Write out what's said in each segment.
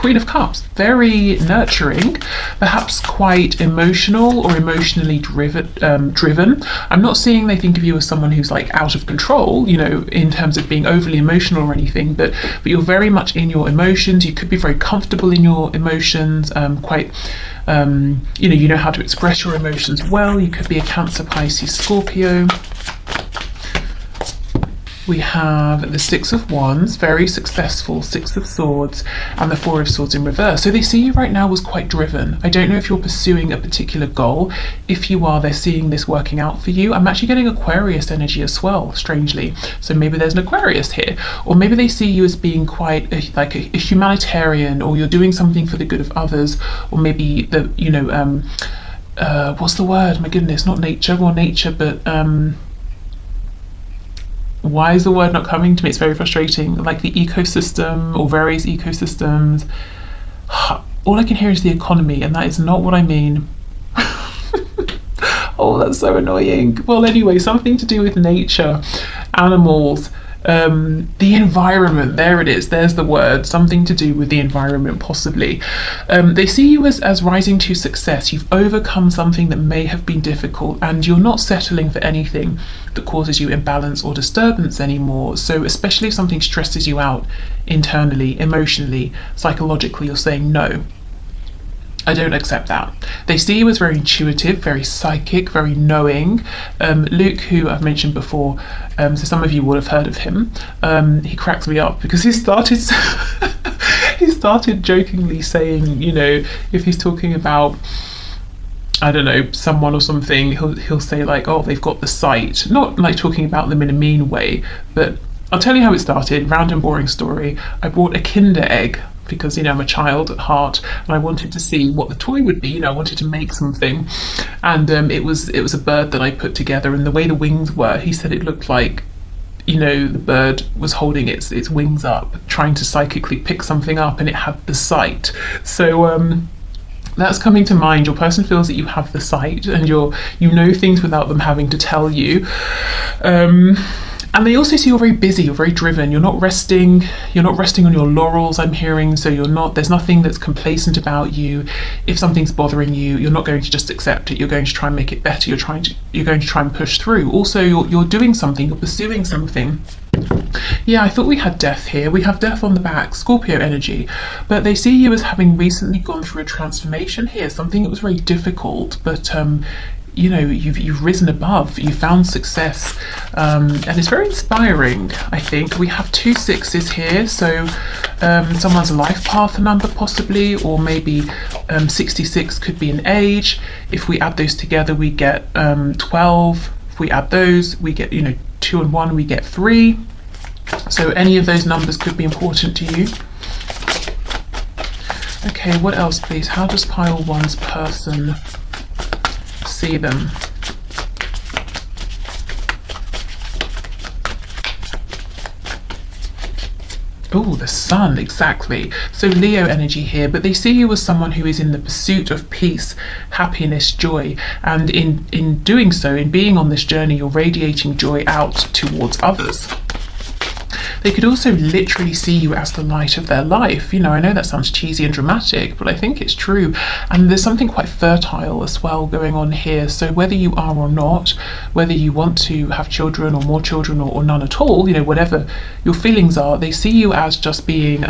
Queen of Cups, very nurturing, perhaps quite emotional or emotionally driven. I'm not seeing they think of you as someone who's like out of control, you know, in terms of being overly emotional or anything, but you're very much in your emotions. You could be very comfortable in your emotions, quite you know how to express your emotions well. You could be a Cancer, Pisces, Scorpio. We have the Six of Wands, very successful, Six of Swords, and the Four of Swords in reverse. So they see you right now as quite driven. I don't know if you're pursuing a particular goal. If you are, they're seeing this working out for you. I'm actually getting Aquarius energy as well, strangely. So maybe there's an Aquarius here. Or maybe they see you as being quite like a humanitarian, or you're doing something for the good of others, or maybe the, you know, what's the word? My goodness, not nature, but why is the word not coming to me? It's very frustrating. Like the ecosystem or various ecosystems. All I can hear is the economy, and that is not what I mean. Oh, that's so annoying. Well, anyway, something to do with nature, animals, the environment. There it is, there's the word, something to do with the environment, possibly. They see you as rising to success. You've overcome something that may have been difficult, and you're not settling for anything that causes you imbalance or disturbance anymore. So especially if something stresses you out internally, emotionally, psychologically, you're saying no, I don't accept that. They see you as very intuitive, very psychic, very knowing. Luke, who I've mentioned before, so some of you will have heard of him, he cracks me up because he started he started jokingly saying, you know, if he's talking about, I don't know, someone or something, he'll say like, oh, they've got the sight. Not like talking about them in a mean way, but I'll tell you how it started. Round and boring story. I bought a Kinder egg because, you know, I'm a child at heart, and I wanted to see what the toy would be. You know, I wanted to make something, and it was a bird that I put together, and the way the wings were, he said it looked like, you know, the bird was holding its wings up, trying to psychically pick something up, and it had the sight. So that's coming to mind. Your person feels that you have the sight, and you know things without them having to tell you. And they also see you're very busy, you're very driven, you're not resting on your laurels, I'm hearing. So there's nothing that's complacent about you. If something's bothering you, you're not going to just accept it, you're going to try and make it better, you're going to try and push through. Also, you're doing something, you're pursuing something. Yeah, I thought we had death here. We have death on the back, Scorpio energy, but they see you as having recently gone through a transformation here, something that was very difficult, but you know, you've risen above, you found success, and it's very inspiring. I think we have 2 6s here, so someone's life path number possibly, or maybe 66 could be an age. If we add those together, we get 12. If we add those, we get, you know, 2 and 1, we get 3. So any of those numbers could be important to you. Okay, what else, please? How does pile 1's person see them? Oh, the sun, exactly. So Leo energy here, but they see you as someone who is in the pursuit of peace, happiness, joy, and in doing so, in being on this journey, you're radiating joy out towards others. They could also literally see you as the light of their life. You know, I know that sounds cheesy and dramatic, but I think it's true. And there's something quite fertile as well going on here. So whether you are or not, whether you want to have children or more children or none at all, you know, whatever your feelings are, they see you as just being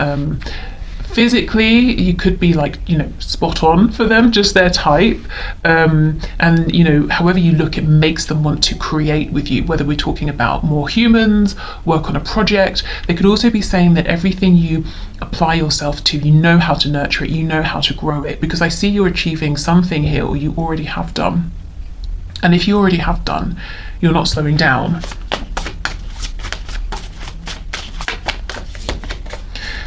physically, you could be like, you know, spot on for them, just their type, and you know, however you look, it makes them want to create with you, whether we're talking about more humans, work on a project. They could also be saying that everything you apply yourself to, you know how to nurture it, you know how to grow it, because I see you're achieving something here, or you already have done. And if you already have done, you're not slowing down.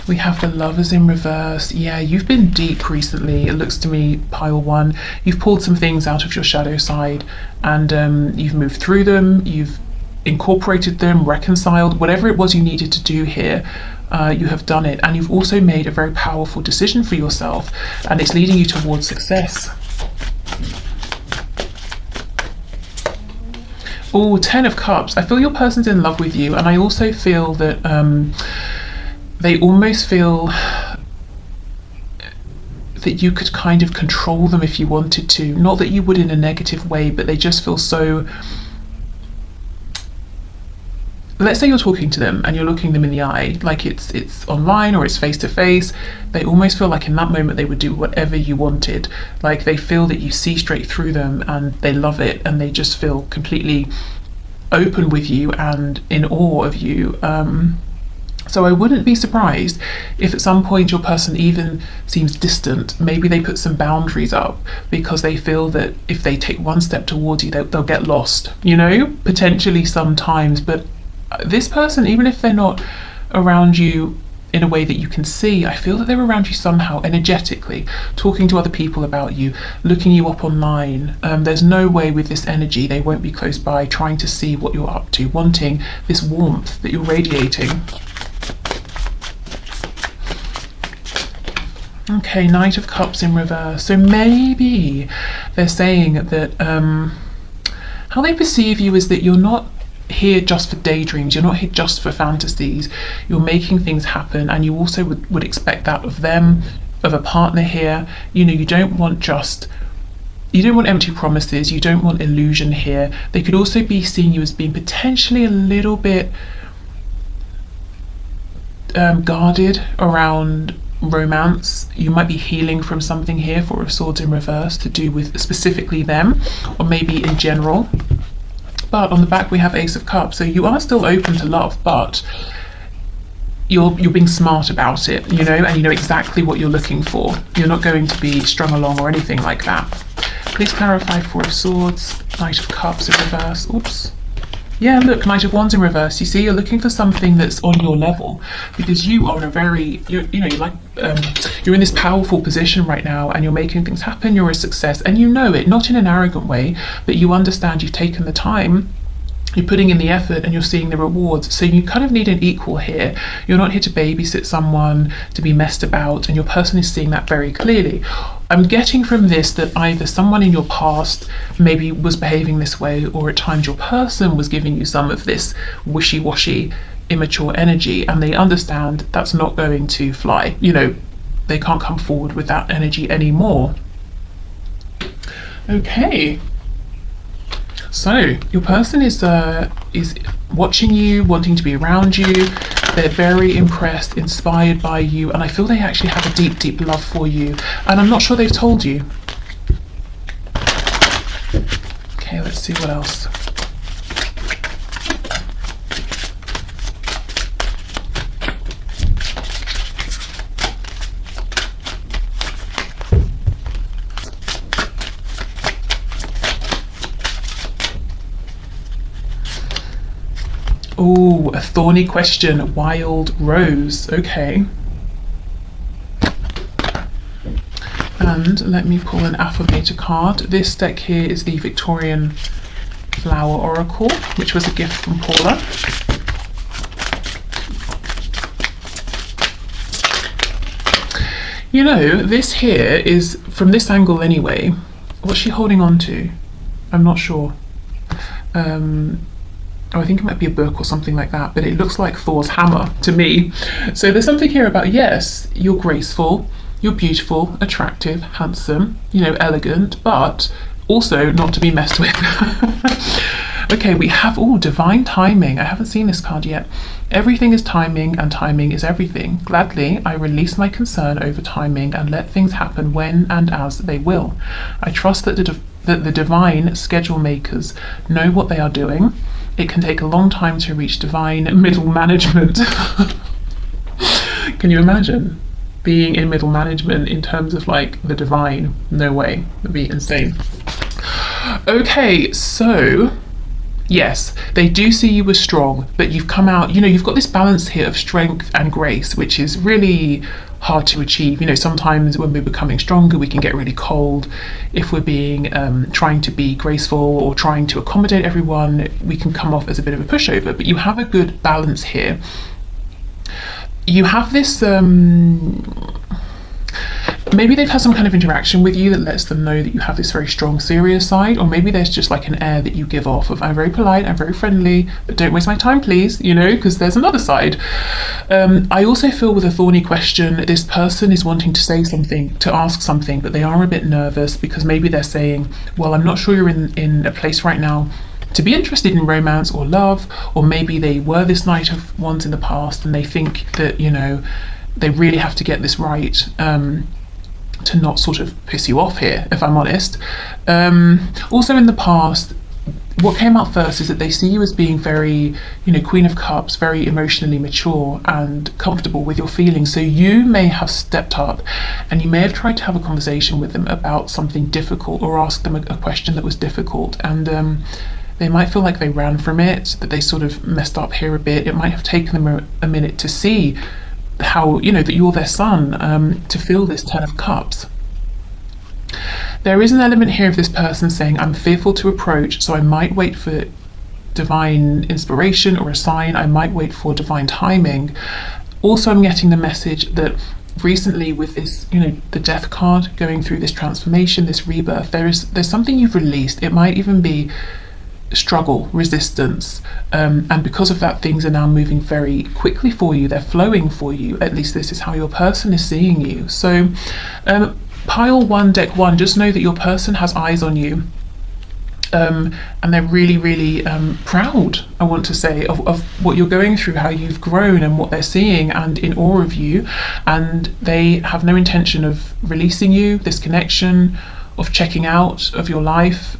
We have the Lovers in reverse. Yeah, you've been deep recently, it looks to me, pile 1. You've pulled some things out of your shadow side, and you've moved through them, you've incorporated them, reconciled, whatever it was you needed to do here, you have done it. And you've also made a very powerful decision for yourself, and it's leading you towards success. Oh, 10 of Cups. I feel your person's in love with you, and I also feel that they almost feel that you could kind of control them if you wanted to. Not that you would in a negative way, but they just feel so... Let's say you're talking to them and you're looking them in the eye, like it's online or it's face to face. They almost feel like in that moment they would do whatever you wanted. Like they feel that you see straight through them and they love it, and they just feel completely open with you and in awe of you. So I wouldn't be surprised if at some point your person even seems distant. Maybe they put some boundaries up because they feel that if they take one step towards you, they'll get lost, you know, potentially sometimes. But this person, even if they're not around you in a way that you can see, I feel that they're around you somehow energetically, talking to other people about you, looking you up online. There's no way with this energy they won't be close by, trying to see what you're up to, wanting this warmth that you're radiating. Okay, Knight of Cups in reverse. So maybe they're saying that how they perceive you is that you're not here just for daydreams, you're not here just for fantasies, you're making things happen, and you also would expect that of them, of a partner here. You know, you don't want empty promises, you don't want illusion here. They could also be seeing you as being potentially a little bit guarded around romance. You might be healing from something here, for a Swords in reverse, to do with specifically them, or maybe in general. But on the back we have Ace of Cups, so you are still open to love, but you're being smart about it, you know, and you know exactly what you're looking for. You're not going to be strung along or anything like that. Please clarify Four of Swords, Knight of Cups in reverse. Oops. Yeah, look, Knight of Wands in reverse. You see, you're looking for something that's on your level, because you are in a very, you're in this powerful position right now, and you're making things happen. You're a success, and you know it, not in an arrogant way, but you understand you've taken the time, you're putting in the effort, and you're seeing the rewards. So you kind of need an equal here. You're not here to babysit someone, to be messed about, and your person is seeing that very clearly. I'm getting from this that either someone in your past maybe was behaving this way, or at times your person was giving you some of this wishy-washy, immature energy, and they understand that's not going to fly. You know, they can't come forward with that energy anymore. Okay. So your person is watching you, wanting to be around you. They're very impressed, inspired by you, and I feel they actually have a deep, deep love for you. And I'm not sure they've told you. Okay, let's see what else. Oh, a thorny question, Wild Rose. Okay. And let me pull an affirmator card. This deck here is the Victorian Flower Oracle, which was a gift from Paula. You know, this here is, from this angle anyway, what's she holding on to? I'm not sure. Oh, I think it might be a book or something like that, but it looks like Thor's hammer to me. So there's something here about, yes, you're graceful, you're beautiful, attractive, handsome, you know, elegant, but also not to be messed with. Okay, we have, divine timing. I haven't seen this card yet. Everything is timing, and timing is everything. Gladly, I release my concern over timing and let things happen when and as they will. I trust that the divine schedule makers know what they are doing. It can take a long time to reach divine middle management. Can you imagine being in middle management in terms of like the divine? No way, that'd be insane. Okay, so yes, they do see you as strong, but you've come out, you know, you've got this balance here of strength and grace, which is really hard to achieve. You know, sometimes when we're becoming stronger, we can get really cold. If we're being trying to be graceful or trying to accommodate everyone, we can come off as a bit of a pushover, but you have a good balance here. You have this maybe they've had some kind of interaction with you that lets them know that you have this very strong serious side, or maybe there's just like an air that you give off of, I'm very polite, I'm very friendly, but don't waste my time please, you know, because there's another side. I also feel with a thorny question, this person is wanting to say something, to ask something, but they are a bit nervous because maybe they're saying, well, I'm not sure you're in a place right now to be interested in romance or love, or maybe they were this Knight of Wands in the past and they think that, you know, they really have to get this right, to not sort of piss you off here, if I'm honest. Also in the past, what came out first is that they see you as being very, you know, Queen of Cups, very emotionally mature and comfortable with your feelings. So you may have stepped up and you may have tried to have a conversation with them about something difficult, or ask them a question that was difficult, and they might feel like they ran from it, that they sort of messed up here a bit. It might have taken them a minute to see how, you know, that you're their son, to feel this Ten of Cups. There is an element here of this person saying, I'm fearful to approach, so I might wait for divine inspiration or a sign, I might wait for divine timing. Also, I'm getting the message that recently with this, you know, the Death card, going through this transformation, this rebirth, there's something you've released. It might even be struggle, resistance, and because of that, things are now moving very quickly for you. They're flowing for you. At least this is how your person is seeing you. So pile 1, deck 1, just know that your person has eyes on you, and they're really, really proud, I want to say, of what you're going through, how you've grown and what they're seeing, and in awe of you, and they have no intention of releasing you, this connection, of checking out of your life,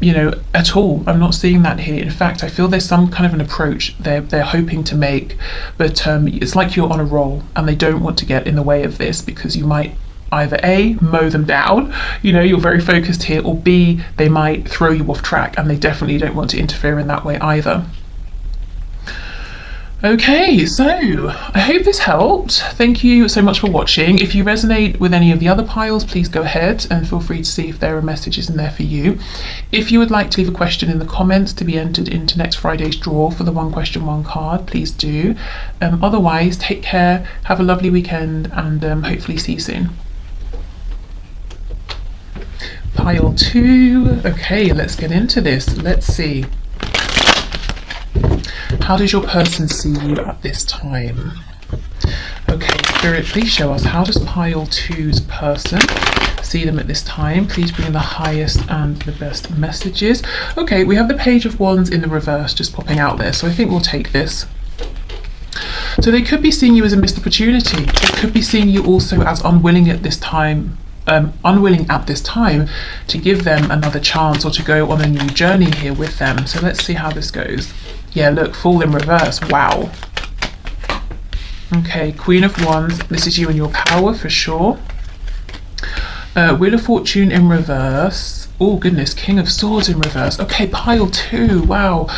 you know, at all. I'm not seeing that here. In fact, I feel there's some kind of an approach they're hoping to make, but it's like you're on a roll and they don't want to get in the way of this, because you might either A, mow them down, you know, you're very focused here, or B, they might throw you off track, and they definitely don't want to interfere in that way either. Okay, so I hope this helped. Thank you so much for watching. If you resonate with any of the other piles, please go ahead and feel free to see if there are messages in there for you. If you would like to leave a question in the comments to be entered into next Friday's draw for the One Question One card, please do. Otherwise, take care, have a lovely weekend, and hopefully see you soon. Pile 2. Okay, let's get into this. Let's see. How does your person see you at this time? Okay, Spirit, please show us, how does pile 2's person see them at this time? Please bring the highest and the best messages. Okay, we have the Page of Wands in the reverse just popping out there, so I think we'll take this. So they could be seeing you as a missed opportunity. They could be seeing you also as unwilling at this time, to give them another chance, or to go on a new journey here with them. So let's see how this goes. Yeah, look, Fool in reverse. Wow. Okay, Queen of Wands. This is you and your power for sure. Wheel of Fortune in reverse. Oh goodness, King of Swords in reverse. Okay, pile 2. Wow.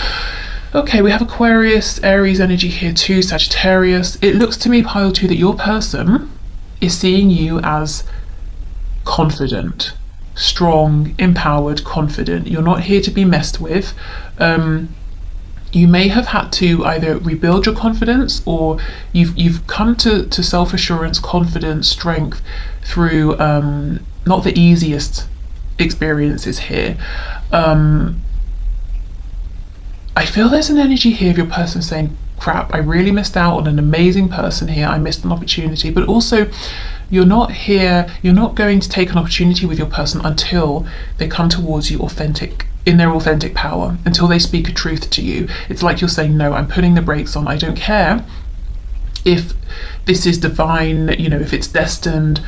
Okay, we have Aquarius, Aries energy here too, Sagittarius. It looks to me, pile 2, that your person is seeing you as confident, strong, empowered, confident. You're not here to be messed with. You may have had to either rebuild your confidence, or you've come to self-assurance, confidence, strength through not the easiest experiences here. I feel there's an energy here of your person saying, crap, I really missed out on an amazing person here, I missed an opportunity. But also, you're not going to take an opportunity with your person until they come towards you in their authentic power, until they speak a truth to you. It's like you're saying, no, I'm putting the brakes on. I don't care if this is divine, you know, if it's destined.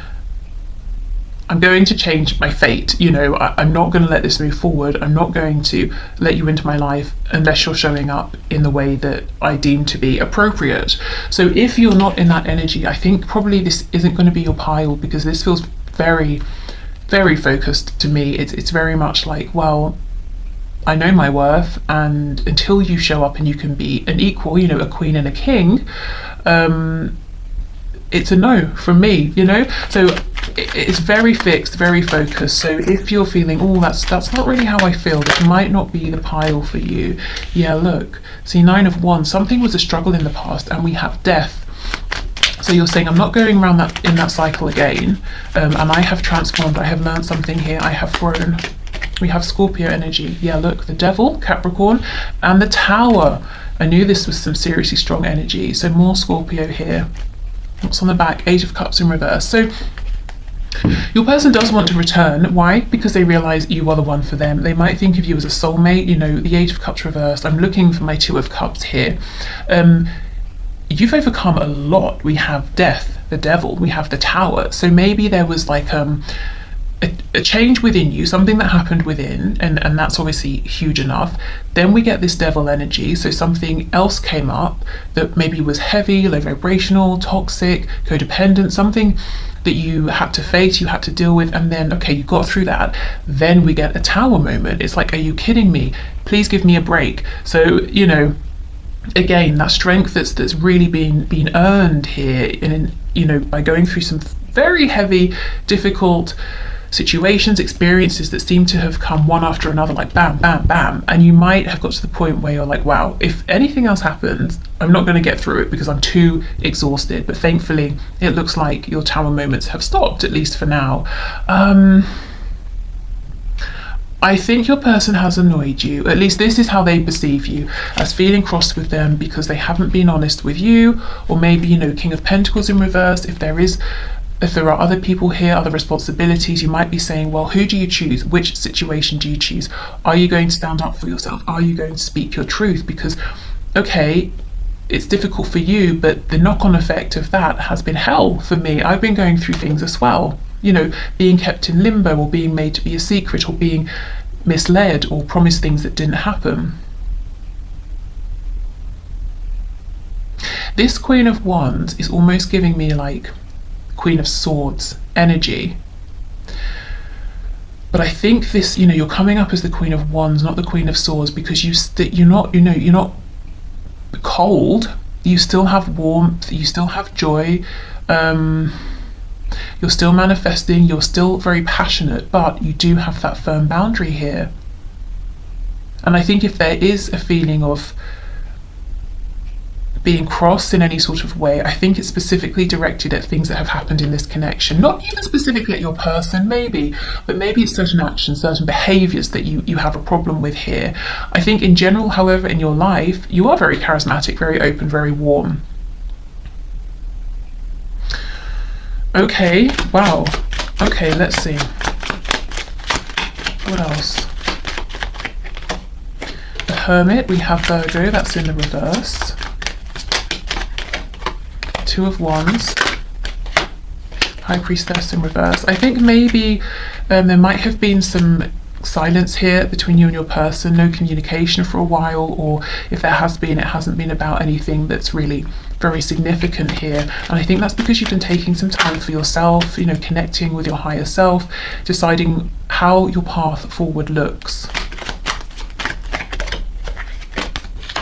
I'm going to change my fate, you know, I'm not going to let this move forward. I'm not going to let you into my life unless you're showing up in the way that I deem to be appropriate. So if you're not in that energy, I think probably this isn't going to be your pile, because this feels very, very focused to me. It's very much like, well, I know my worth, and until you show up and you can be an equal, you know, a queen and a king, it's a no from me, you know. So it's very fixed, very focused. So if you're feeling, oh, that's not really how I feel, this might not be the pile for you. Yeah, look, see, 9 of Wands, something was a struggle in the past, and we have death. So you're saying, I'm not going around that in that cycle again, and I have transformed, I have learned something here, I have grown. We have Scorpio energy. Yeah, look, the Devil, Capricorn, and the Tower. I knew this was some seriously strong energy. So more Scorpio here. What's on the back? Eight of Cups in reverse. So your person does want to return. Why? Because they realize you are the one for them. They might think of you as a soulmate. You know, the Eight of Cups reversed. I'm looking for my Two of Cups here. You've overcome a lot. We have Death, the Devil, we have the Tower. So maybe there was like a change within you, something that happened within, and that's obviously huge enough. Then we get this Devil energy, so something else came up that maybe was heavy, low vibrational, toxic, codependent, something that you had to face, you had to deal with, and then, okay, you got through that. Then we get a Tower moment. It's like, are you kidding me? Please give me a break. So, you know, again, that strength that's really been earned here, and you know, by going through some very heavy, difficult situations, experiences that seem to have come one after another, like bam, bam, bam, and you might have got to the point where you're like, wow, if anything else happens, I'm not going to get through it because I'm too exhausted. But thankfully, it looks like your Tower moments have stopped, at least for now. I think your person has annoyed you. At least this is how they perceive you, as feeling cross with them because they haven't been honest with you, or maybe, you know, King of Pentacles in reverse. If there are other people here, other responsibilities, you might be saying, well, who do you choose? Which situation do you choose? Are you going to stand up for yourself? Are you going to speak your truth? Because, okay, it's difficult for you, but the knock-on effect of that has been hell for me. I've been going through things as well. You know, being kept in limbo, or being made to be a secret, or being misled, or promised things that didn't happen. This Queen of Wands is almost giving me like Queen of Swords energy. But I think this, you know, you're coming up as the Queen of Wands, not the Queen of Swords, because you're not cold. You still have warmth. You still have joy. You're still manifesting, you're still very passionate, but you do have that firm boundary here. And I think if there is a feeling of being crossed in any sort of way, I think it's specifically directed at things that have happened in this connection. Not even specifically at your person, maybe, but maybe it's certain actions, certain behaviours that you have a problem with here. I think in general, however, in your life, you are very charismatic, very open, very warm. Okay, wow. Okay, let's see. What else? The Hermit, we have Virgo, that's in the reverse. Two of Wands. High Priestess in reverse. I think maybe there might have been some silence here between you and your person, no communication for a while, or if there has been, it hasn't been about anything that's really very significant here. And I think that's because you've been taking some time for yourself, you know, connecting with your higher self, deciding how your path forward looks.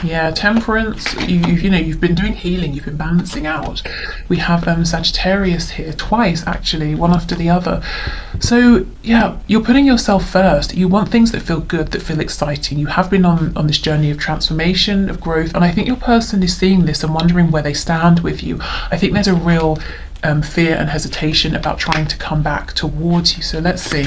Yeah, Temperance, you've been doing healing, you've been balancing out. We have Sagittarius here, twice actually, one after the other. So yeah, you're putting yourself first. You want things that feel good, that feel exciting. You have been on this journey of transformation, of growth, and I think your person is seeing this and wondering where they stand with you. I think there's a real fear and hesitation about trying to come back towards you. So let's see.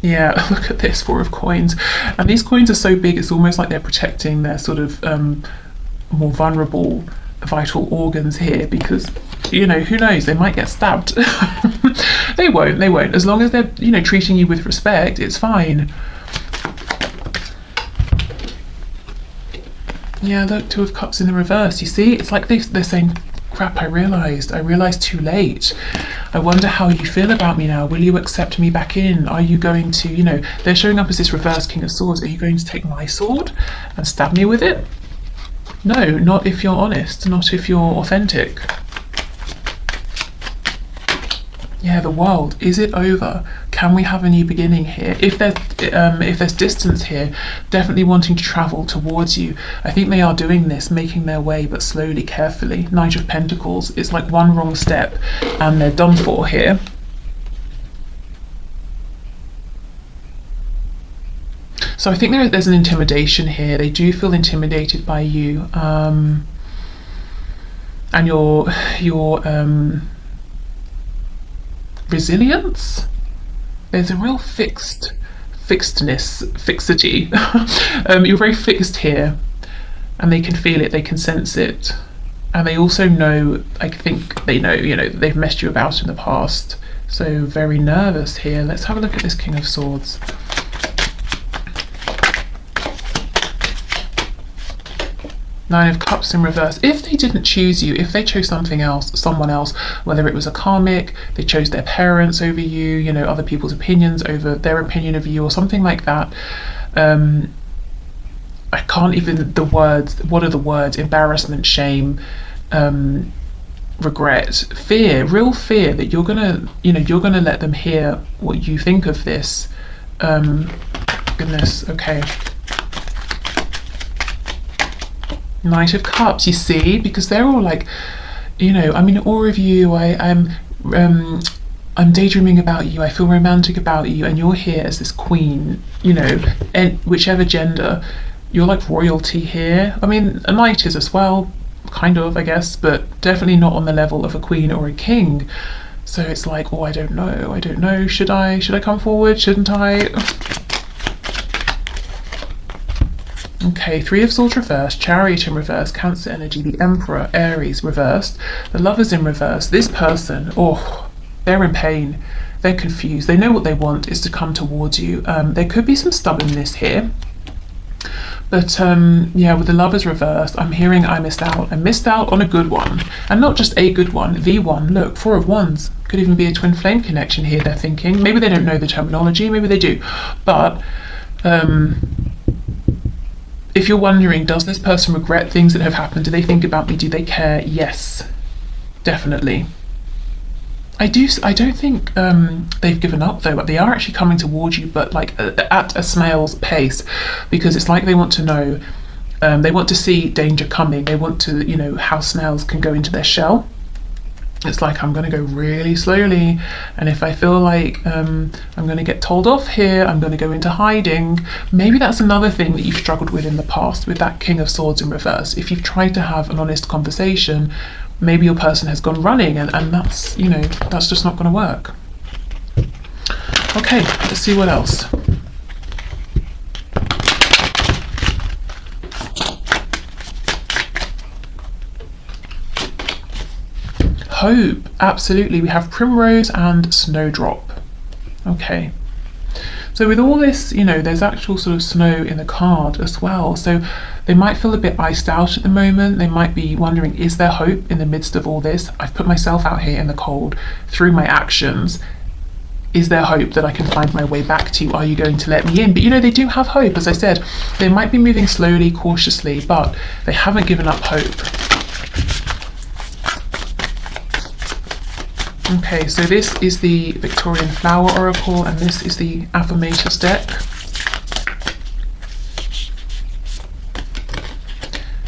Yeah, look at this, Four of Coins. And these coins are so big, it's almost like they're protecting their sort of more vulnerable, vital organs here, because, you know, who knows, they might get stabbed. They won't. As long as they're, you know, treating you with respect, it's fine. Yeah, look, Two of Cups in the reverse. You see, it's like they're saying, crap, I realised too late. I wonder how you feel about me now. Will you accept me back in? Are you going to, you know, they're showing up as this reverse King of Swords. Are you going to take my sword and stab me with it? No, not if you're honest, not if you're authentic. Yeah, the World. Is it over? Can we have a new beginning here? If there's distance here, definitely wanting to travel towards you. I think they are doing this, making their way, but slowly, carefully. Knight of Pentacles. It's like one wrong step and they're done for here. So I think there's an intimidation here. They do feel intimidated by you. and your resilience. There's a real fixedness, fixity. You're very fixed here, and they can feel it, they can sense it, and they also know, I think they know, they've messed you about in the past. So very nervous here. Let's have a look at this King of Swords. Nine of Cups in reverse. If they didn't choose you, if they chose something else, someone else, whether it was a karmic, they chose their parents over you, other people's opinions over their opinion of you, or something like that. I can't even, the words, what are the words? Embarrassment, shame, regret, fear, real fear that you're gonna let them hear what you think of this. Goodness, okay. Knight of Cups, you see, because they're all like, I'm in awe of you, I'm daydreaming about you, I feel romantic about you, and you're here as this queen, and whichever gender, you're like royalty here. I mean, a knight is as well, kind of, I guess, but definitely not on the level of a queen or a king. So it's like, oh, I don't know, should I come forward, shouldn't I? Okay, Three of Swords reversed, Chariot in reverse, Cancer energy, the Emperor, Aries reversed, the Lovers in reverse. This person, they're in pain, they're confused, they know what they want is to come towards you. There could be some stubbornness here, but yeah, with the Lovers reversed, I'm hearing I missed out. I missed out on a good one, and not just a good one, the one. Look, Four of Wands, could even be a twin flame connection here, they're thinking. Maybe they don't know the terminology, maybe they do, but if you're wondering, does this person regret things that have happened? Do they think about me? Do they care? Yes, definitely. I don't think they've given up though, but they are actually coming towards you, but like at a snail's pace, because it's like they want to know, they want to see danger coming. They want to, how snails can go into their shell. It's like, I'm going to go really slowly, and if I feel like I'm going to get told off here, I'm going to go into hiding. Maybe that's another thing that you've struggled with in the past, with that King of Swords in reverse. If you've tried to have an honest conversation, maybe your person has gone running, and that's, that's just not going to work. Okay, let's see what else. Hope, absolutely. We have Primrose and Snowdrop. Okay, so with all this, there's actual sort of snow in the card as well, so they might feel a bit iced out at the moment. They might be wondering, is there hope in the midst of all this? I've put myself out here in the cold through my actions. Is there hope that I can find my way back to you? Are you going to let me in? But they do have hope. As I said, they might be moving slowly, cautiously, but they haven't given up hope. Okay, so this is the Victorian Flower Oracle, and this is the Affirmations deck.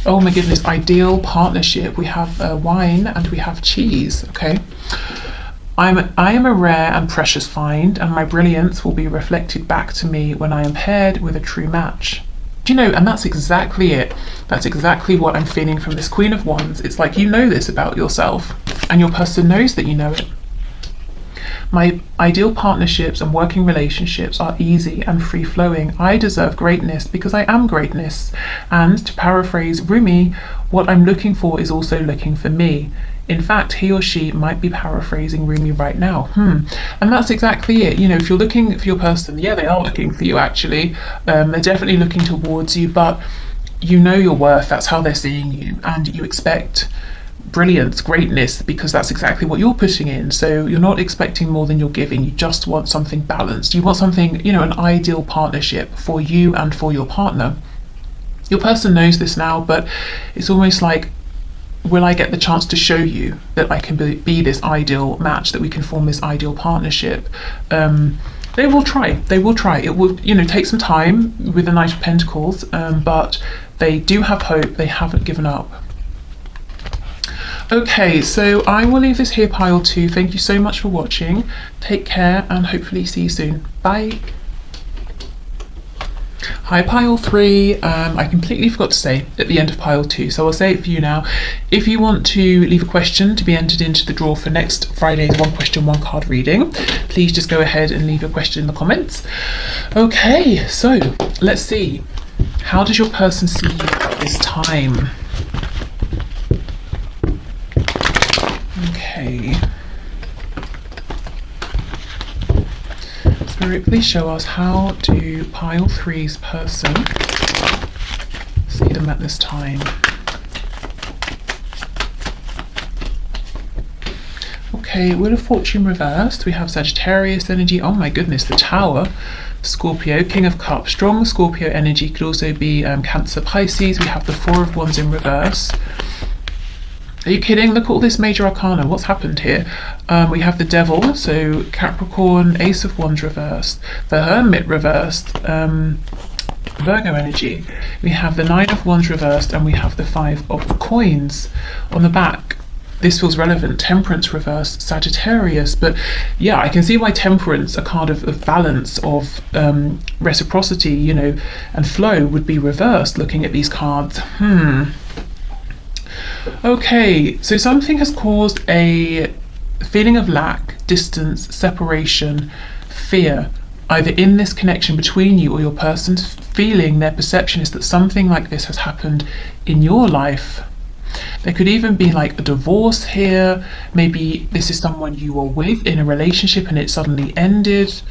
Oh my goodness, ideal partnership. We have wine and we have cheese, okay. I am a rare and precious find, and my brilliance will be reflected back to me when I am paired with a true match. Do and that's exactly it. That's exactly what I'm feeling from this Queen of Wands. It's like, this about yourself, and your person knows that you know it. My ideal partnerships and working relationships are easy and free-flowing. I deserve greatness because I am greatness. And to paraphrase Rumi, what I'm looking for is also looking for me. In fact, he or she might be paraphrasing Rumi right now. And that's exactly it. If you're looking for your person, yeah, they are looking for you actually. They're definitely looking towards you, but you know your worth. That's how they're seeing you, and you expect brilliance, greatness, because that's exactly what you're putting in. So you're not expecting more than you're giving. You just want something balanced. You want something, an ideal partnership for you and for your partner. Your person knows this now, but it's almost like, will I get the chance to show you that I can be this ideal match, that we can form this ideal partnership? They will try. It will, take some time with the Knight of Pentacles, but they do have hope. They haven't given up. Okay, so I will leave this here, pile 2. Thank you so much for watching. Take care, and hopefully see you soon. Bye. Hi pile 3, I completely forgot to say at the end of pile 2, so I'll say it for you now. If you want to leave a question to be entered into the draw for next Friday's one question, one card reading, please just go ahead and leave your question in the comments. Okay, so let's see. How does your person see you at this time? Okay. Spirit, please show us, how do pile 3's person see them at this time? Okay, Wheel of Fortune reversed. We have Sagittarius energy. Oh my goodness, the Tower. Scorpio, King of Cups. Strong Scorpio energy. Could also be Cancer, Pisces. We have the Four of Wands in reverse. Are you kidding? Look at all this major arcana. What's happened here? We have the Devil, so Capricorn, Ace of Wands reversed, the Hermit reversed, Virgo energy. We have the Nine of Wands reversed, and we have the Five of Coins on the back. This feels relevant. Temperance reversed, Sagittarius. But yeah, I can see why Temperance, a card of balance, of reciprocity, you know, and flow, would be reversed looking at these cards. Okay, so something has caused a feeling of lack, distance, separation, fear, either in this connection between you or your person's feeling. Their perception is that something like this has happened in your life. There could even be like a divorce here. Maybe this is someone you were with in a relationship and it suddenly ended.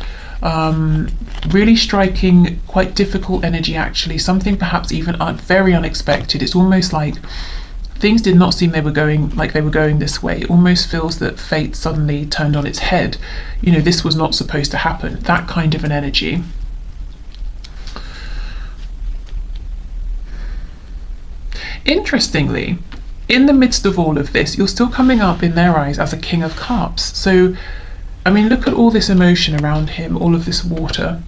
Really striking, quite difficult energy actually. Something perhaps even very unexpected. It's almost like things did not seem they were going this way. It almost feels that fate suddenly turned on its head. You know, this was not supposed to happen. That kind of an energy. Interestingly, in the midst of all of this, you're still coming up in their eyes as a King of Cups. So, I mean, look at all this emotion around him, all of this water.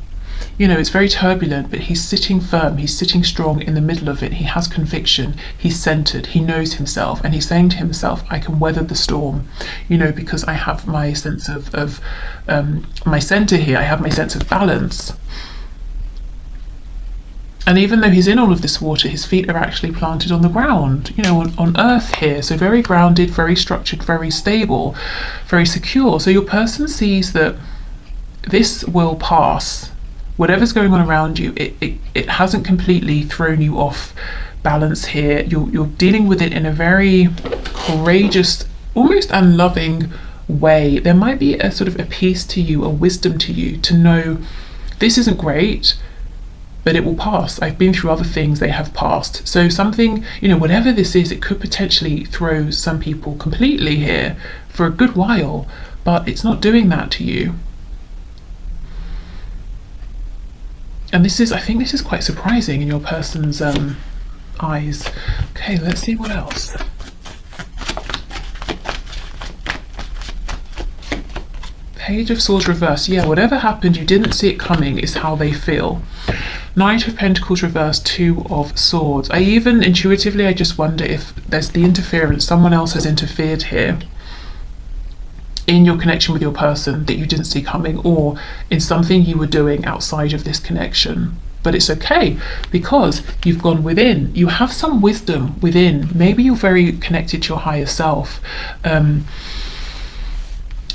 You know, it's very turbulent, but he's sitting firm, he's sitting strong in the middle of it. He has conviction, he's centered, he knows himself, and he's saying to himself, I can weather the storm, you know, because I have my sense of my center here, I have my sense of balance. And even though he's in all of this water, his feet are actually planted on the ground, you know, on earth here. So very grounded, very structured, very stable, very secure. So your person sees that this will pass. Whatever's going on around you, it hasn't completely thrown you off balance here. You're dealing with it in a very courageous, almost unloving way. There might be a sort of a peace to you, a wisdom to you, to know this isn't great, but it will pass. I've been through other things, they have passed. So something, you know, whatever this is, it could potentially throw some people completely here for a good while, but it's not doing that to you. And this is, I think this is quite surprising in your person's eyes. Okay, let's see what else. Page of Swords reversed. Yeah, whatever happened, you didn't see it coming, is how they feel. Knight of Pentacles reversed, Two of Swords. I even intuitively, I just wonder if there's the interference, someone else has interfered here in your connection with your person that you didn't see coming, or in something you were doing outside of this connection. But it's okay, because you've gone within. You have some wisdom within. Maybe you're very connected to your higher self.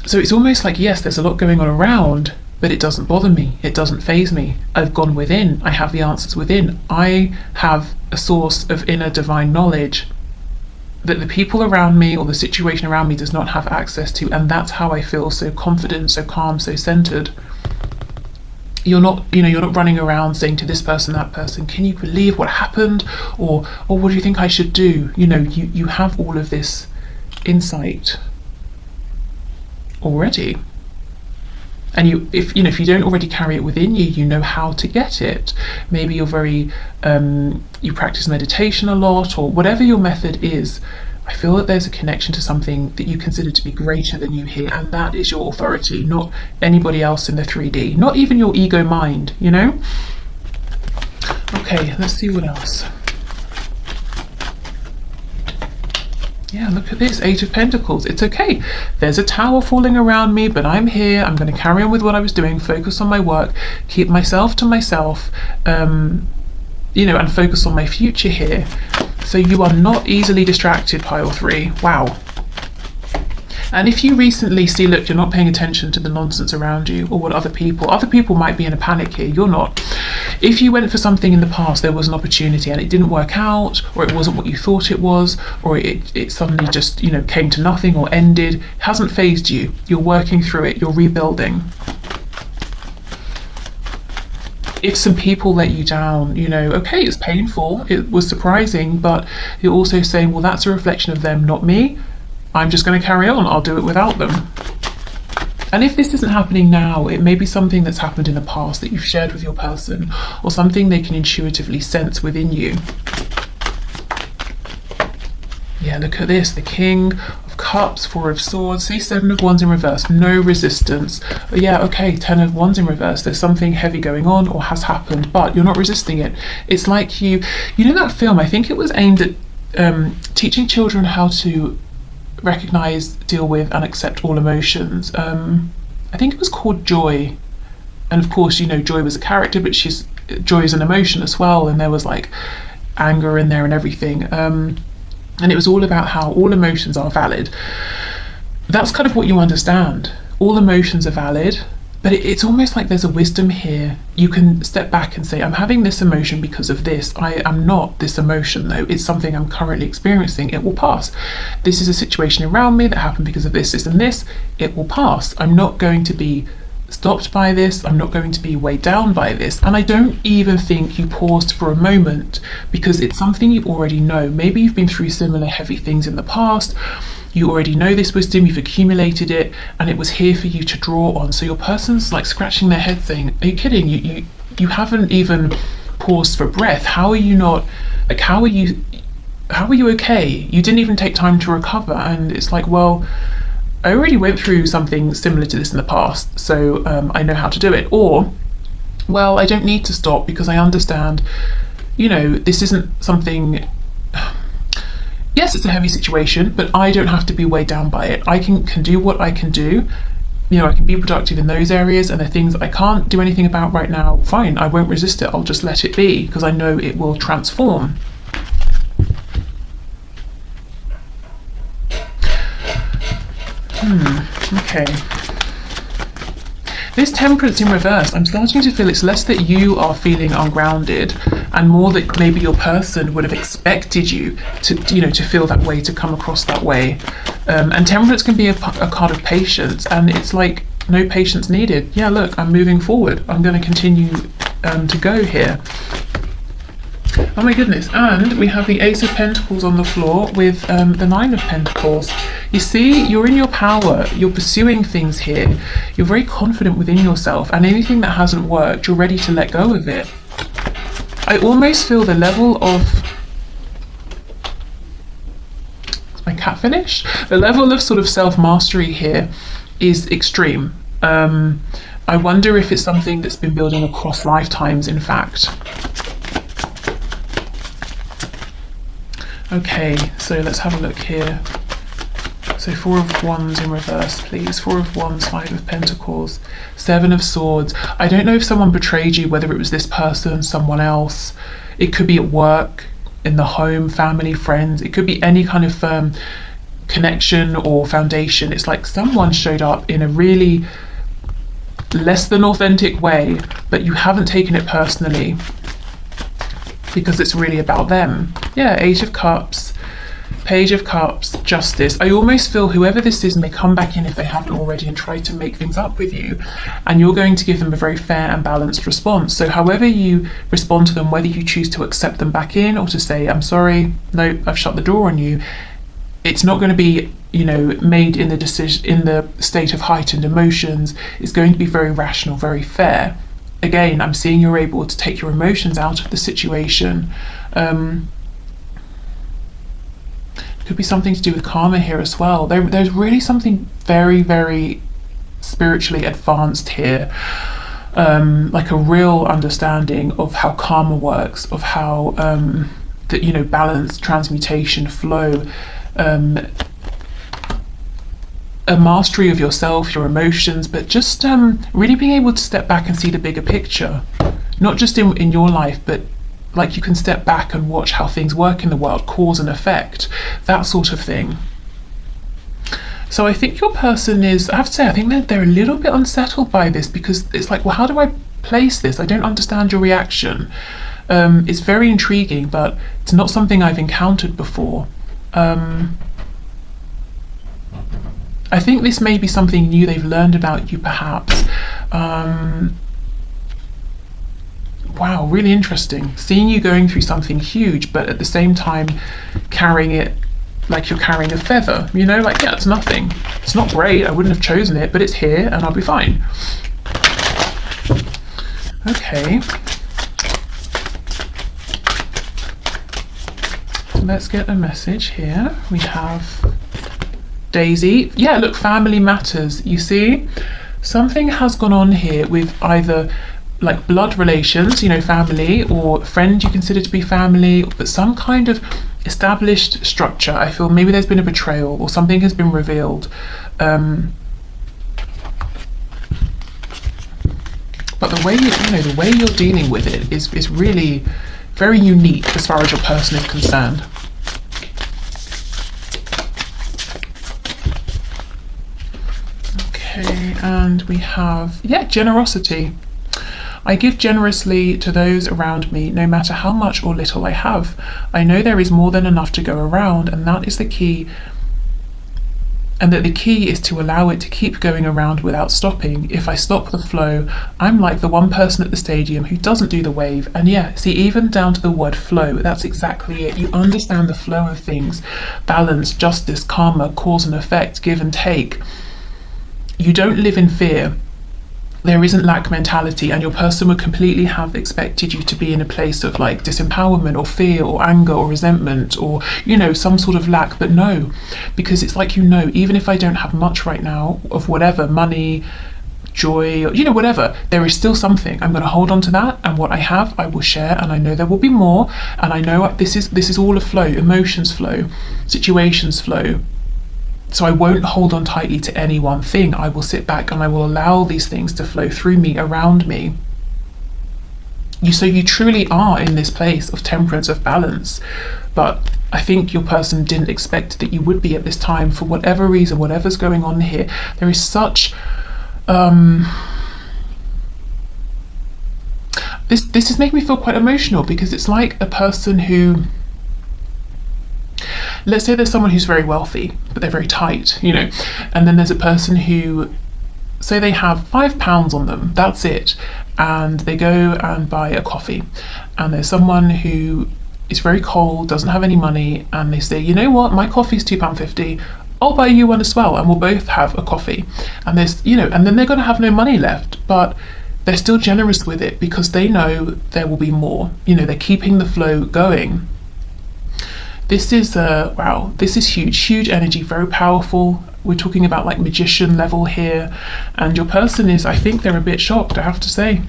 So it's almost like, yes, there's a lot going on around, but it doesn't bother me. It doesn't faze me. I've gone within. I have the answers within. I have a source of inner divine knowledge that the people around me or the situation around me does not have access to, and that's how I feel so confident, so calm, so centered. You're not, you know, you're not running around saying to this person, that person, can you believe what happened, or what do you think I should do? You know, you have all of this insight already, and if you don't already carry it within you, you know how to get it. Maybe you're very you practice meditation a lot, or whatever your method is. I feel that there's a connection to something that you consider to be greater than you here, and that is your authority, not anybody else in the 3D, not even your ego mind, you know. Okay, let's see what else. Yeah, look at this, Eight of Pentacles. It's okay. There's a tower falling around me, but I'm here. I'm going to carry on with what I was doing, focus on my work, keep myself to myself, you know, and focus on my future here. So you are not easily distracted, pile 3. Wow. And if you recently see, look, you're not paying attention to the nonsense around you or what other people might be in a panic here, you're not. If you went for something in the past, there was an opportunity and it didn't work out, or it wasn't what you thought it was, or it suddenly just, you know, came to nothing or ended, it hasn't phased you. You're working through it, you're rebuilding. If some people let you down, you know, okay, it's painful, it was surprising, but you're also saying, well, that's a reflection of them, not me. I'm just going to carry on, I'll do it without them. And if this isn't happening now, it may be something that's happened in the past that you've shared with your person, or something they can intuitively sense within you. Yeah, look at this, the King of Cups, Four of Swords, see, Seven of Wands in reverse, no resistance. But yeah, okay, Ten of Wands in reverse, there's something heavy going on or has happened, but you're not resisting it. It's like you know that film, I think it was aimed at teaching children how to recognize, deal with and accept all emotions. I think it was called Joy, and of course, you know, Joy was a character, but Joy is an emotion as well, and there was like anger in there and everything, and it was all about how all emotions are valid. That's kind of what you understand, all emotions are valid, but it's almost like there's a wisdom here. You can step back and say, I'm having this emotion because of this. I am not this emotion though. It's something I'm currently experiencing. It will pass. This is a situation around me that happened because of this, this and this. It will pass. I'm not going to be stopped by this. I'm not going to be weighed down by this. And I don't even think you paused for a moment, because it's something you already know. Maybe you've been through similar heavy things in the past. You already know this wisdom, you've accumulated it, and it was here for you to draw on. So your person's like scratching their head saying, are you kidding? You haven't even paused for breath. How are you not, like, how are you okay? You didn't even take time to recover. And it's like, well, I already went through something similar to this in the past, so I know how to do it. Or, well, I don't need to stop because I understand, you know, this isn't something, yes, it's a heavy situation, but I don't have to be weighed down by it. I can do what I can do. You know, I can be productive in those areas, and the things I can't do anything about right now, fine, I won't resist it. I'll just let it be, because I know it will transform. Okay. This Temperance in reverse, I'm starting to feel it's less that you are feeling ungrounded and more that maybe your person would have expected you to, you know, to feel that way, to come across that way. And Temperance can be a card of patience, and it's like, no patience needed. Yeah, look, I'm moving forward. I'm going to continue to go here. Oh my goodness, and we have the Ace of Pentacles on the floor with the Nine of Pentacles. You see, you're in your power, you're pursuing things here, you're very confident within yourself, and anything that hasn't worked, you're ready to let go of it. I almost feel the level of... Is my cat finished? The level of sort of self-mastery here is extreme. I wonder if it's something that's been building across lifetimes, in fact. Okay, so let's have a look here. So Four of Wands in reverse, please. Four of Wands, Five of Pentacles, Seven of Swords. I don't know if someone betrayed you, whether it was this person, someone else. It could be at work, in the home, family, friends. It could be any kind of connection or foundation. It's like someone showed up in a really less than authentic way, but you haven't taken it personally, because it's really about them. Yeah, Eight of Cups, Page of Cups, Justice. I almost feel whoever this is may come back in if they haven't already and try to make things up with you, and you're going to give them a very fair and balanced response. So however you respond to them, whether you choose to accept them back in or to say, I'm sorry, no, I've shut the door on you, it's not going to be, you know, made in the decision, in the state of heightened emotions. It's going to be very rational, very fair. Again, I'm seeing you're able to take your emotions out of the situation. Could be something to do with karma here as well. There's really something very, very spiritually advanced here. Like a real understanding of how karma works, of how, that, you know, balance, transmutation, flow. a mastery of yourself, your emotions, but just really being able to step back and see the bigger picture, not just in your life, but like you can step back and watch how things work in the world, cause and effect, that sort of thing. So I think your person is, I have to say, I think that they're a little bit unsettled by this, because it's like, well, how do I place this? I don't understand your reaction. It's very intriguing, but it's not something I've encountered before. I think this may be something new they've learned about you, perhaps. Wow, really interesting. Seeing you going through something huge, but at the same time carrying it like you're carrying a feather, you know, like, yeah, it's nothing. It's not great, I wouldn't have chosen it, but it's here and I'll be fine. Okay. So let's get a message here. We have Daisy. Yeah, look, family matters. You see, something has gone on here with either like blood relations, you know, family, or friend you consider to be family, but some kind of established structure. I feel maybe there's been a betrayal or something has been revealed. But the way the way you're dealing with it is really very unique as far as your person is concerned. Okay, and we have, yeah, generosity. I give generously to those around me, no matter how much or little I have. I know there is more than enough to go around, and that is the key. And that the key is to allow it to keep going around without stopping. If I stop the flow, I'm like the one person at the stadium who doesn't do the wave. And yeah, see, even down to the word flow, that's exactly it. You understand the flow of things, balance, justice, karma, cause and effect, give and take. You don't live in fear. There isn't lack mentality, and your person would completely have expected you to be in a place of like disempowerment or fear or anger or resentment or, you know, some sort of lack. But no, because it's like, you know, even if I don't have much right now of whatever, money, joy, or, you know, whatever, there is still something. I'm going to hold on to that, and what I have I will share, and I know there will be more, and I know this is all a flow. Emotions flow, situations flow. So I won't hold on tightly to any one thing. I will sit back and I will allow these things to flow through me, around me. So you truly are in this place of temperance, of balance. But I think your person didn't expect that you would be at this time for whatever reason, whatever's going on here. There is such this is making me feel quite emotional, because it's like a person who, let's say there's someone who's very wealthy, but they're very tight, you know, and then there's a person who, say they have £5 on them, that's it, and they go and buy a coffee, and there's someone who is very cold, doesn't have any money, and they say, you know what, my coffee's £2.50, I'll buy you one as well, and we'll both have a coffee. And there's, you know, and then they're going to have no money left, but they're still generous with it because they know there will be more, you know, they're keeping the flow going. This is wow, this is huge energy, very powerful. We're talking about like magician level here, and your person is, I think they're a bit shocked, I have to say.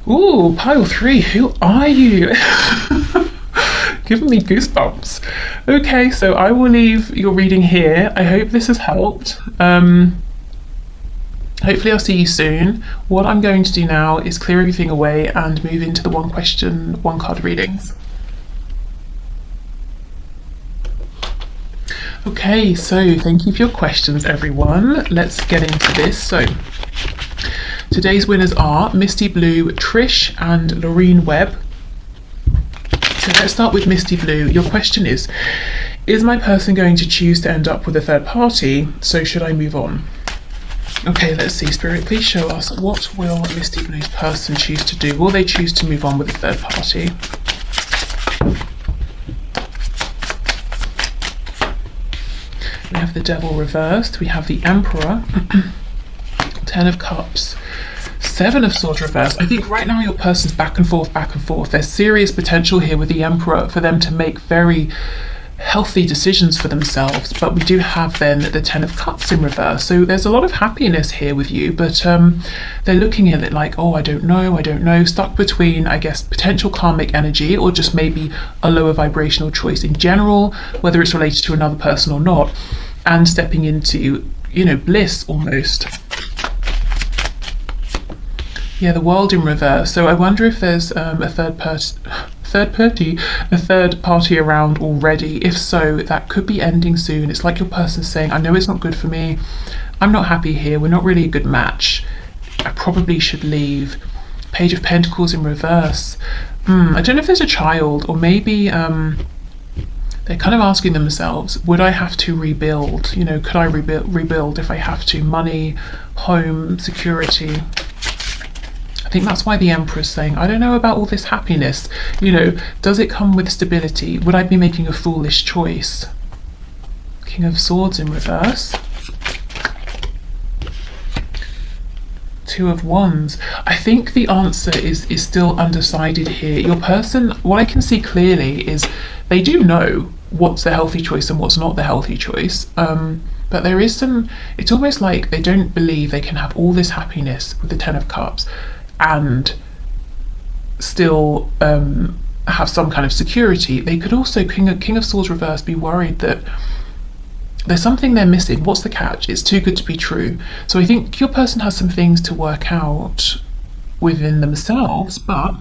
Ooh, pile 3, who are you? Giving me goosebumps. Okay, so I will leave your reading here. I hope this has helped. Hopefully I'll see you soon. What I'm going to do now is clear everything away and move into the one question, one card readings. Okay, so thank you for your questions, everyone. Let's get into this. So today's winners are Misty Blue, Trish and Loreen Webb. So let's start with Misty Blue. Your question is my person going to choose to end up with a third party? So should I move on? Okay, let's see. Spirit, please show us, what will Misty Blue's person choose to do? Will they choose to move on with a third party? We have the Devil reversed. We have the Emperor. 10 of Cups. 7 of Swords reversed. I think right now your person's back and forth. There's serious potential here with the Emperor for them to make very healthy decisions for themselves. But we do have then the Ten of Cups in reverse, so there's a lot of happiness here with you, but they're looking at it like, oh, I don't know, stuck between, I guess, potential karmic energy or just maybe a lower vibrational choice in general, whether it's related to another person or not, and stepping into, you know, bliss almost. Yeah, the World in reverse. So I wonder if there's a third party around already. If so, that could be ending soon. It's like your person's saying, I know it's not good for me. I'm not happy here. We're not really a good match. I probably should leave. Page of Pentacles in reverse. I don't know if there's a child, or maybe they're kind of asking themselves, would I have to rebuild? You know, could I rebuild if I have to? Money, home, security. I think that's why the Emperor's saying, I don't know about all this happiness. You know, does it come with stability? Would I be making a foolish choice? King of Swords in reverse. Two of Wands. I think the answer is still undecided here. Your person, what I can see clearly is they do know what's the healthy choice and what's not the healthy choice. But there is some, it's almost like they don't believe they can have all this happiness with the Ten of Cups and still have some kind of security. They could also, King of Swords reverse, be worried that there's something they're missing. What's the catch? It's too good to be true. So I think your person has some things to work out within themselves, but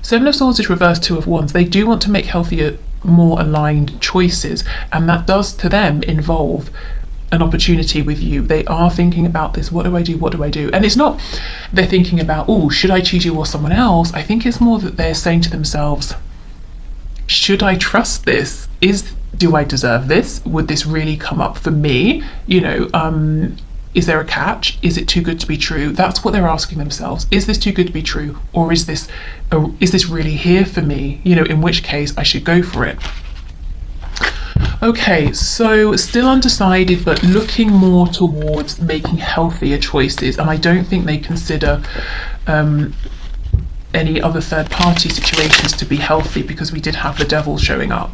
Seven of Swords is reversed, Two of Wands. They do want to make healthier, more aligned choices, and that does to them involve an opportunity with you. They are thinking about this, what do I do, what do I do? And it's not they're thinking about, oh, should I choose you or someone else? I think it's more that they're saying to themselves, should I trust this? Do I deserve this? Would this really come up for me? You know, is there a catch? Is it too good to be true? That's what they're asking themselves. Is this too good to be true? Or is this really here for me? You know, in which case I should go for it. Okay, so still undecided, but looking more towards making healthier choices. And I don't think they consider any other third party situations to be healthy, because we did have the Devil showing up.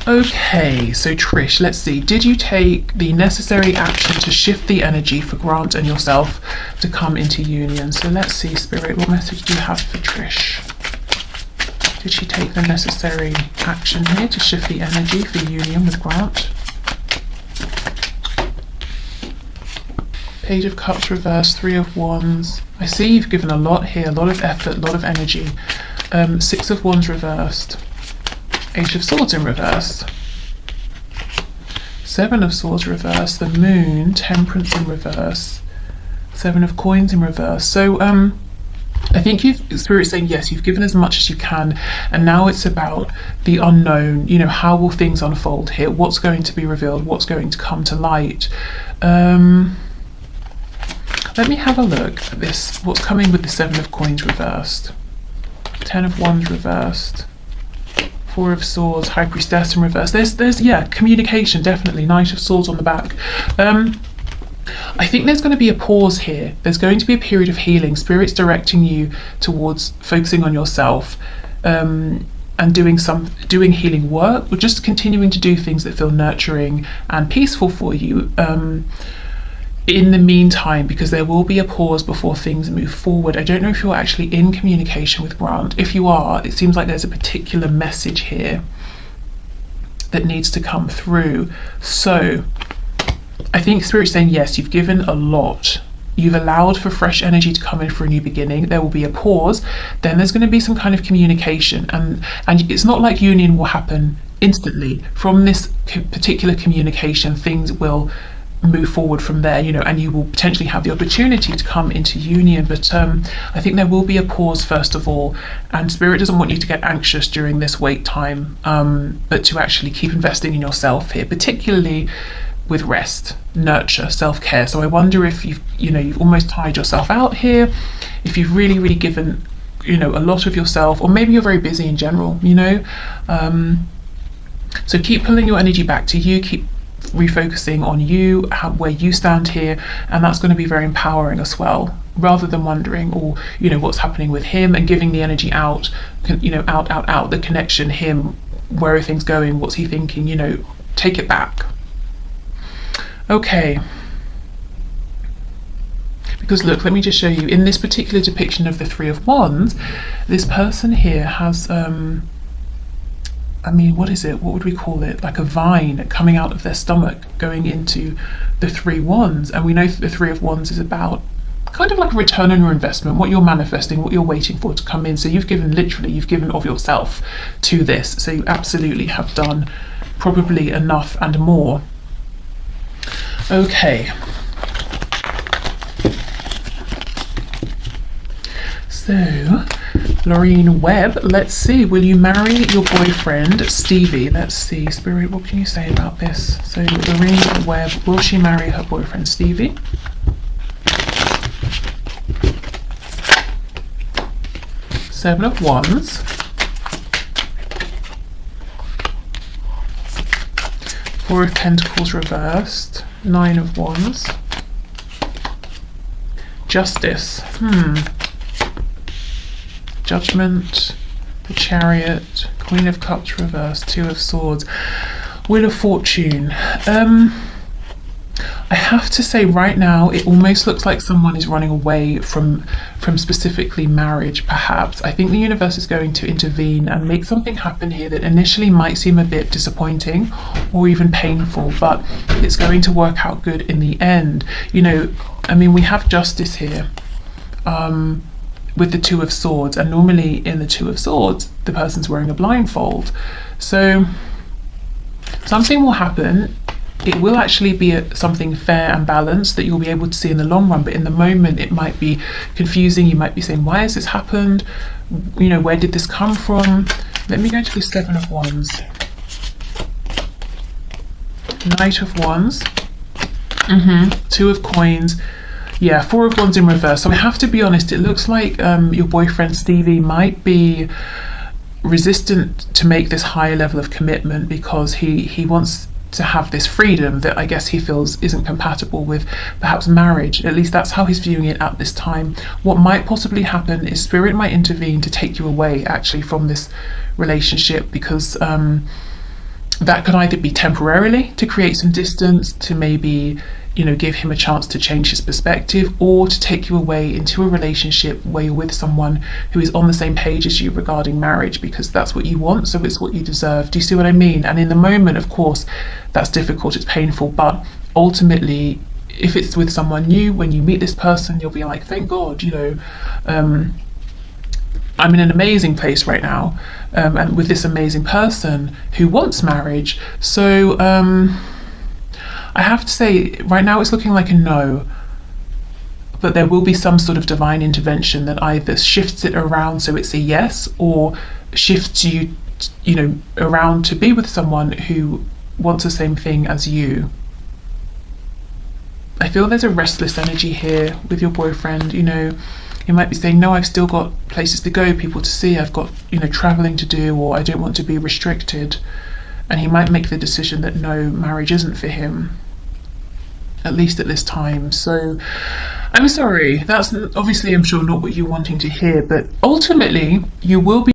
Okay, so Trish, let's see. Did you take the necessary action to shift the energy for Grant and yourself to come into union? So let's see, Spirit, what message do you have for Trish? Did she take the necessary action here to shift the energy for union with Grant? Page of Cups reversed, Three of Wands. I see you've given a lot here, a lot of effort, a lot of energy. Six of Wands reversed. Eight of Swords in reverse. Seven of Swords reverse. The Moon, Temperance in reverse. Seven of Coins in reverse. So I think Spirit's saying, yes, you've given as much as you can, and now it's about the unknown. You know, how will things unfold here? What's going to be revealed? What's going to come to light? Let me have a look at this. What's coming with the Seven of Coins reversed? Ten of Wands reversed. Four of Swords, High Priestess in reverse. There's yeah, communication, definitely. Knight of Swords on the back. I think there's going to be a pause here. There's going to be a period of healing. Spirit's directing you towards focusing on yourself, and doing healing work, or just continuing to do things that feel nurturing and peaceful for you. In the meantime, because there will be a pause before things move forward. I don't know if you're actually in communication with Grant. If you are, it seems like there's a particular message here that needs to come through. So I think Spirit's saying, yes, you've given a lot. You've allowed for fresh energy to come in for a new beginning. There will be a pause. Then there's going to be some kind of communication. And it's not like union will happen instantly. From this particular communication, things will move forward from there, you know, and you will potentially have the opportunity to come into union. But I think there will be a pause first of all, and Spirit doesn't want you to get anxious during this wait time, but to actually keep investing in yourself here, particularly with rest, nurture, self-care. So I wonder if you've almost tired yourself out here, if you've really given, you know, a lot of yourself, or maybe you're very busy in general, you know. So keep pulling your energy back to you, keep refocusing on you, where you stand here, and that's going to be very empowering as well, rather than wondering, or you know, what's happening with him, and giving the energy out, you know, out the connection, him, where are things going, what's he thinking, you know, take it back. Okay. Because look, let me just show you, in this particular depiction of the Three of Wands, this person here has, I mean, what is it? What would we call it? Like a vine coming out of their stomach, going into the Three Wands. And we know that the Three of Wands is about kind of like a return on your investment, what you're manifesting, what you're waiting for to come in. So you've given, literally, you've given of yourself to this. So you absolutely have done probably enough and more. Okay. So, Lorraine Webb, let's see, will you marry your boyfriend, Stevie? Let's see, Spirit, what can you say about this? So, Lorraine Webb, will she marry her boyfriend, Stevie? Seven of Wands. Four of Pentacles reversed. Nine of Wands. Justice. Judgment, the Chariot, Queen of Cups reversed, Two of Swords, Wheel of Fortune. I have to say right now it almost looks like someone is running away from specifically marriage, perhaps. I think the universe is going to intervene and make something happen here that initially might seem a bit disappointing or even painful, but it's going to work out good in the end. You know, I mean, we have justice here. With the Two of Swords, and normally in the Two of Swords the person's wearing a blindfold, so something will happen. It will actually be something fair and balanced that you'll be able to see in the long run, but in the moment it might be confusing. You might be saying, why has this happened, you know, where did this come from? Let me go to the Seven of Wands. Knight of Wands. Two of Coins. Yeah, Four of Wands in reverse. So I have to be honest, it looks like your boyfriend Stevie might be resistant to make this higher level of commitment because he wants to have this freedom that I guess he feels isn't compatible with perhaps marriage. At least that's how he's viewing it at this time. What might possibly happen is Spirit might intervene to take you away actually from this relationship, because that could either be temporarily to create some distance, to maybe, you know, give him a chance to change his perspective, or to take you away into a relationship where you're with someone who is on the same page as you regarding marriage, because that's what you want, so it's what you deserve. Do you see what I mean? And in the moment, of course, that's difficult, it's painful, but ultimately, if it's with someone new, when you meet this person, you'll be like, thank God, you know, I'm in an amazing place right now, and with this amazing person who wants marriage. So I have to say, right now it's looking like a no, but there will be some sort of divine intervention that either shifts it around so it's a yes, or shifts you, you know, around to be with someone who wants the same thing as you. I feel there's a restless energy here with your boyfriend. You know, you might be saying, no, I've still got places to go, people to see, I've got, you know, traveling to do, or I don't want to be restricted. And he might make the decision that no, marriage isn't for him, at least at this time. So I'm sorry, that's obviously, I'm sure, not what you're wanting to hear, but ultimately you will be